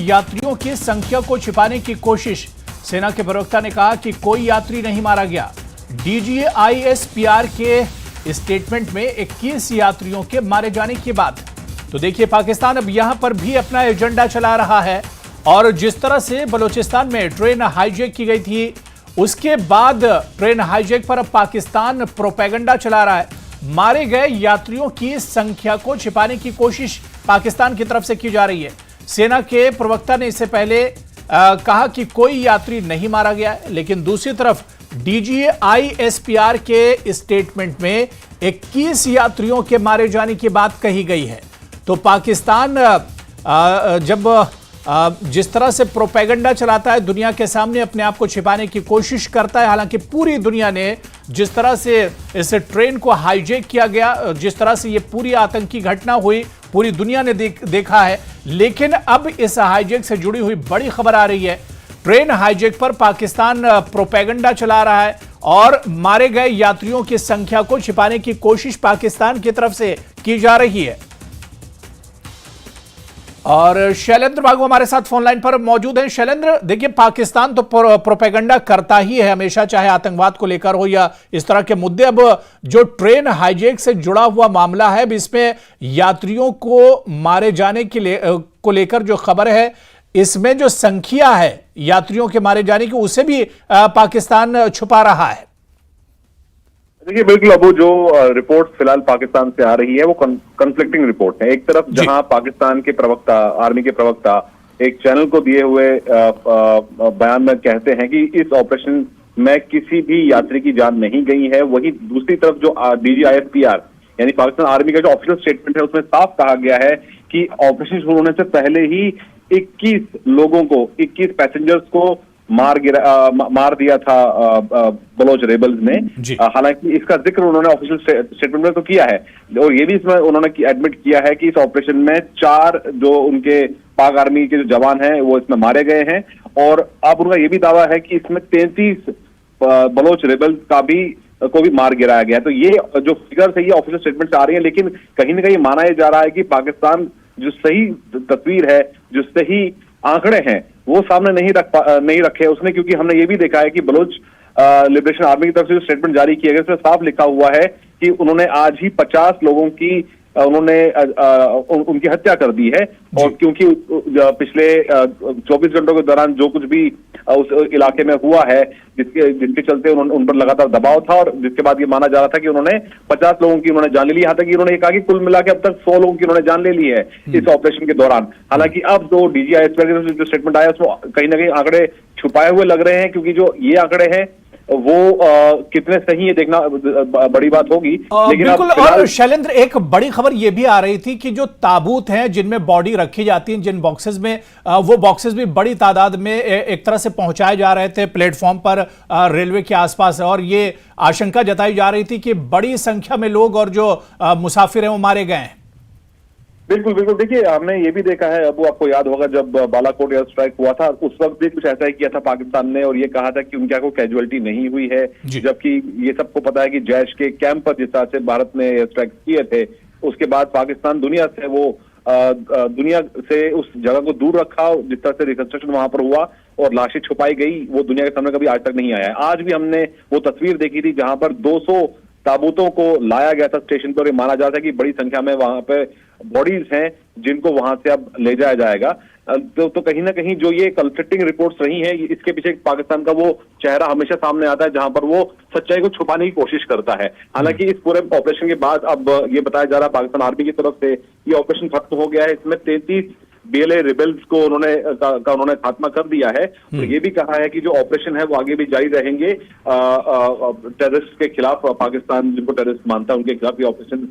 यात्रियों की संख्या को छिपाने की कोशिश। सेना के प्रवक्ता ने कहा कि कोई यात्री नहीं मारा गया। DGISPR के स्टेटमेंट में 21 यात्रियों के मारे जाने की बात। तो देखिए, पाकिस्तान अब यहां पर भी अपना एजेंडा चला रहा है और जिस तरह से बलूचिस्तान में ट्रेन हाईजैक की गई थी, उसके बाद ट्रेन हाईजैक पर अब पाकिस्तान प्रोपेगेंडा चला रहा है। मारे गए यात्रियों की संख्या को छिपाने की कोशिश पाकिस्तान की तरफ से की जा रही है। सेना के प्रवक्ता ने इससे पहले कहा कि कोई यात्री नहीं मारा गया है, लेकिन दूसरी तरफ DGISPR के स्टेटमेंट में 21 यात्रियों के मारे जाने की बात कही गई है। तो पाकिस्तान जब जिस तरह से प्रोपेगेंडा चलाता है, दुनिया के सामने अपने आप को छिपाने की कोशिश करता है। हालांकि पूरी दुनिया ने जिस तरह से इस ट्रेन को हाईजैक किया गया, जिस तरह से ये पूरी आतंकी घटना हुई, पूरी दुनिया ने देखा है। लेकिन अब इस हाईजैक से जुड़ी हुई बड़ी खबर आ रही है। ट्रेन हाईजैक पर पाकिस्तान प्रोपेगेंडा चला रहा है और मारे गए यात्रियों की संख्या को छिपाने की कोशिश पाकिस्तान की तरफ से की जा रही है। और शैलेंद्र बागू हमारे साथ फोन लाइन पर मौजूद हैं। शैलेंद्र, देखिए, पाकिस्तान तो प्रोपेगेंडा करता ही है हमेशा, चाहे आतंकवाद को लेकर हो या इस तरह के मुद्दे। अब जो ट्रेन हाईजैक से जुड़ा हुआ मामला है, इसमें यात्रियों को मारे जाने को लेकर जो खबर है, इसमें जो संख्या है यात्रियों के मारे जाने की, उसे भी पाकिस्तान छुपा रहा है। देखिए, बिल्कुल अबू, जो रिपोर्ट फिलहाल पाकिस्तान से आ रही है वो कन्फ्लिक्टिंग रिपोर्ट है। एक तरफ जहां पाकिस्तान के प्रवक्ता, आर्मी के प्रवक्ता एक चैनल को दिए हुए बयान में कहते हैं कि इस ऑपरेशन में किसी भी यात्री की जान नहीं गई है, वही दूसरी तरफ जो DGISPR यानी पाकिस्तान आर्मी का जो ऑफिशियल स्टेटमेंट है, उसमें साफ कहा गया है कि ऑपरेशन शुरू होने से पहले ही 21 लोगों को, 21 पैसेंजर्स को मार दिया था बलोच रेबल्स ने। हालांकि इसका जिक्र उन्होंने ऑफिशियल स्टेटमेंट में तो किया है और ये भी इसमें उन्होंने एडमिट किया है कि इस ऑपरेशन में 4 जो उनके पाक आर्मी के जो जवान हैं वो इसमें मारे गए हैं। और अब उनका ये भी दावा है कि इसमें 33 बलोच रेबल्स को भी मार गिराया गया। तो ये जो फिगर्स है ये ऑफिशियल स्टेटमेंट से आ रही है, लेकिन कहीं ना कहीं माना यह जा रहा है कि पाकिस्तान जो सही तस्वीर है, जो सही आंकड़े हैं, वो सामने नहीं रखे उसने, क्योंकि हमने ये भी देखा है कि बलोच लिबरेशन आर्मी की तरफ से जो स्टेटमेंट जारी किया गया, उसमें साफ लिखा हुआ है कि उन्होंने आज ही 50 लोगों की उनकी हत्या कर दी है। और क्योंकि पिछले 24 घंटों के दौरान जो कुछ भी उस इलाके में हुआ है, जिसके चलते उन पर लगातार दबाव था, और जिसके बाद ये माना जा रहा था कि उन्होंने 50 लोगों की उन्होंने जान ले ली। यहाँ तक कि उन्होंने कहा कि कुल मिला के अब तक 100 लोगों की उन्होंने जान ले ली है इस ऑपरेशन के दौरान। हालांकि अब जो DGISPR जो स्टेटमेंट आया उसमें कहीं ना कहीं आंकड़े छुपाए हुए लग रहे हैं, क्योंकि जो ये आंकड़े हैं वो कितने सही है देखना बड़ी बात होगी। लेकिन बिल्कुल। और शैलेंद्र, एक बड़ी खबर यह भी आ रही थी कि जो ताबूत हैं जिनमें बॉडी रखी जाती है, जिन बॉक्सेस में, वो बॉक्सेस भी बड़ी तादाद में एक तरह से पहुंचाए जा रहे थे प्लेटफॉर्म पर, रेलवे के आसपास, और ये आशंका जताई जा रही थी कि बड़ी संख्या में लोग और जो मुसाफिर हैं वो मारे गए हैं। बिल्कुल बिल्कुल। देखिए, हमने ये भी देखा है, अब आपको याद होगा जब बालाकोट एयर स्ट्राइक हुआ था, उस वक्त भी कुछ ऐसा ही किया था पाकिस्तान ने, और ये कहा था कि उनके कोई कैजुअलिटी नहीं हुई है, जबकि ये सबको पता है कि जैश के कैंप पर जिस तरह से भारत ने एयर स्ट्राइक किए थे, उसके बाद पाकिस्तान दुनिया से उस जगह को दूर रखा। जिस तरह से रिकंस्ट्रक्शन वहां पर हुआ और लाशें छुपाई गई, वो दुनिया के सामने कभी आज तक नहीं आया है। आज भी हमने वो तस्वीर देखी थी जहां पर 200 ताबूतों को लाया गया था स्टेशन पर। माना जाता है कि बड़ी संख्या में वहां पे बॉडीज हैं जिनको वहां से अब ले जाया जाएगा। तो कहीं ना कहीं जो ये कन्फ्लिक्टिंग रिपोर्ट्स रही हैं, इसके पीछे पाकिस्तान का वो चेहरा हमेशा सामने आता है जहां पर वो सच्चाई को छुपाने की कोशिश करता है। हालांकि इस पूरे ऑपरेशन के बाद अब ये बताया जा रहा है पाकिस्तान आर्मी की तरफ से ये ऑपरेशन खत्म हो गया है। इसमें 33 BLA रिबेल्स को उन्होंने खात्मा कर दिया है। और ये भी कहा है कि जो ऑपरेशन है वो आगे भी जारी रहेंगे। टेररिस्ट के खिलाफ, पाकिस्तान जिनको टेररिस्ट मानता है उनके खिलाफ ये ऑपरेशन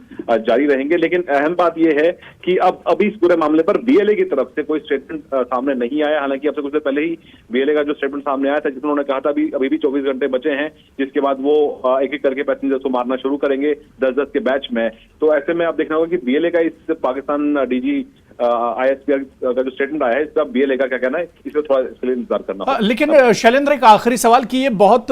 जारी रहेंगे। लेकिन अहम बात ये है कि अब अभी इस पूरे मामले पर BLA की तरफ से कोई स्टेटमेंट सामने नहीं आया। हालांकि अब से कुछ देर पहले ही BLA का जो स्टेटमेंट सामने आया था, जिसमें उन्होंने कहा था अभी भी 24 घंटे बचे हैं, जिसके बाद वो एक एक करके पैसेंजर्स को मारना शुरू करेंगे 10-10 के बैच में। तो ऐसे में आप देखना होगा कि BLA का इस पाकिस्तान ISPR का जो स्टेटमेंट आया है, इसका BLA का क्या कहना है, इसे थोड़ा इसके लिए इंतजार करना होगा। लेकिन शैलेंद्र, एक आखिरी सवाल कि ये बहुत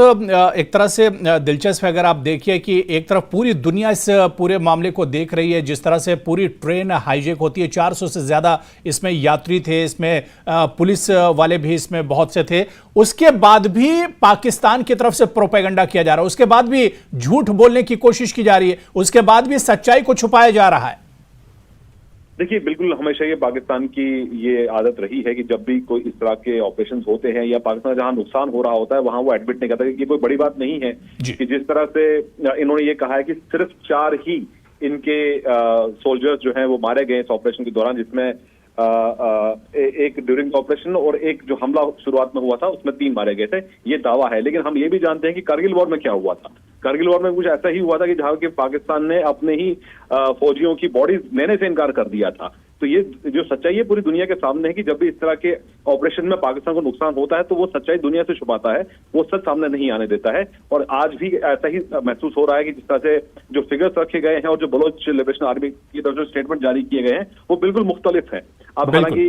एक तरह से दिलचस्प है। अगर आप देखिए कि एक तरफ पूरी दुनिया इस पूरे मामले को देख रही है, जिस तरह से पूरी ट्रेन हाईजैक होती है, 400 से ज्यादा इसमें यात्री थे, इसमें पुलिस वाले भी इसमें बहुत से थे, उसके बाद भी पाकिस्तान की तरफ से प्रोपेगेंडा किया जा रहा है, उसके बाद भी झूठ बोलने की कोशिश की जा रही है, उसके बाद भी सच्चाई को छुपाया जा रहा है। देखिए, बिल्कुल हमेशा ये पाकिस्तान की ये आदत रही है कि जब भी कोई इस तरह के ऑपरेशंस होते हैं या पाकिस्तान जहां नुकसान हो रहा होता है, वहां वो एडमिट नहीं करता। कि कोई बड़ी बात नहीं है कि जिस तरह से इन्होंने ये कहा है कि सिर्फ 4 ही इनके सोल्जर्स जो हैं वो मारे गए इस ऑपरेशन के दौरान, जिसमें एक ड्यूरिंग ऑपरेशन और एक जो हमला शुरुआत में हुआ था उसमें 3 मारे गए थे, ये दावा है। लेकिन हम ये भी जानते हैं कि कारगिल वॉर में क्या हुआ था। कारगिल वॉर में कुछ ऐसा ही हुआ था कि जहां के पाकिस्तान ने अपने ही फौजियों की बॉडीज लेने से इनकार कर दिया था। तो ये जो सच्चाई है पूरी दुनिया के सामने है कि जब भी इस तरह के ऑपरेशन में पाकिस्तान को नुकसान होता है तो वो सच्चाई दुनिया से छुपाता है, वो सच सामने नहीं आने देता है। और आज भी ऐसा ही महसूस हो रहा है कि जिस तरह से जो फिगर्स रखे गए हैं और जो बलोच लिबरेशन आर्मी की तरफ से स्टेटमेंट जारी किए गए हैं वो बिल्कुल मुख्तलिफ है। अब हालांकि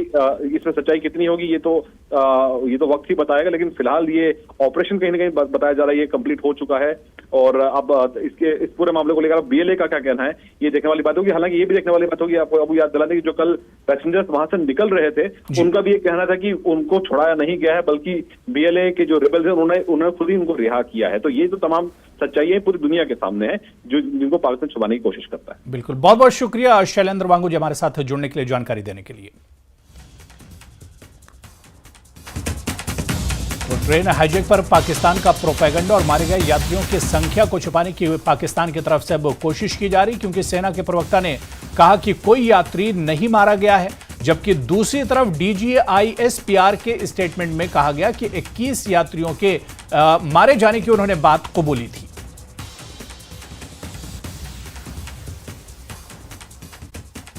इसमें सच्चाई कितनी होगी ये तो वक्त ही बताएगा, लेकिन फिलहाल ये ऑपरेशन कहीं ना कहीं बताया जा रहा है ये कंप्लीट हो चुका है। और अब इस पूरे मामले को लेकर BLA का क्या कहना है ये देखने वाली बात होगी। हालांकि ये भी देखने वाली बात होगी, आपको अभी याद दिला दें कि जो कल पैसेंजर्स वहां से निकल रहे थे उनका भी ये कहना था कि उनको छुड़ाया नहीं गया है, बल्कि BLA के जो रिबल्स हैं उन्होंने खुद ही उनको रिहा किया है। तो ये तो तमाम सच्चाई पूरी दुनिया के सामने है जिनको पाकिस्तान छुपाने की कोशिश करता है। बिल्कुल, बहुत बहुत शुक्रिया शैलेंद्र वांगू जी हमारे साथ जुड़ने के लिए, जानकारी देने के लिए। तो ट्रेन हाईजैक पर पाकिस्तान का प्रोपेगेंडा और मारे गए यात्रियों की संख्या को छुपाने की पाकिस्तान की तरफ से अब कोशिश की जा रही, क्योंकि सेना के प्रवक्ता ने कहा कि कोई यात्री नहीं मारा गया है, जबकि दूसरी तरफ DGA ISPR के स्टेटमेंट में कहा गया कि 21 यात्रियों के मारे जाने की उन्होंने बात कबूली थी।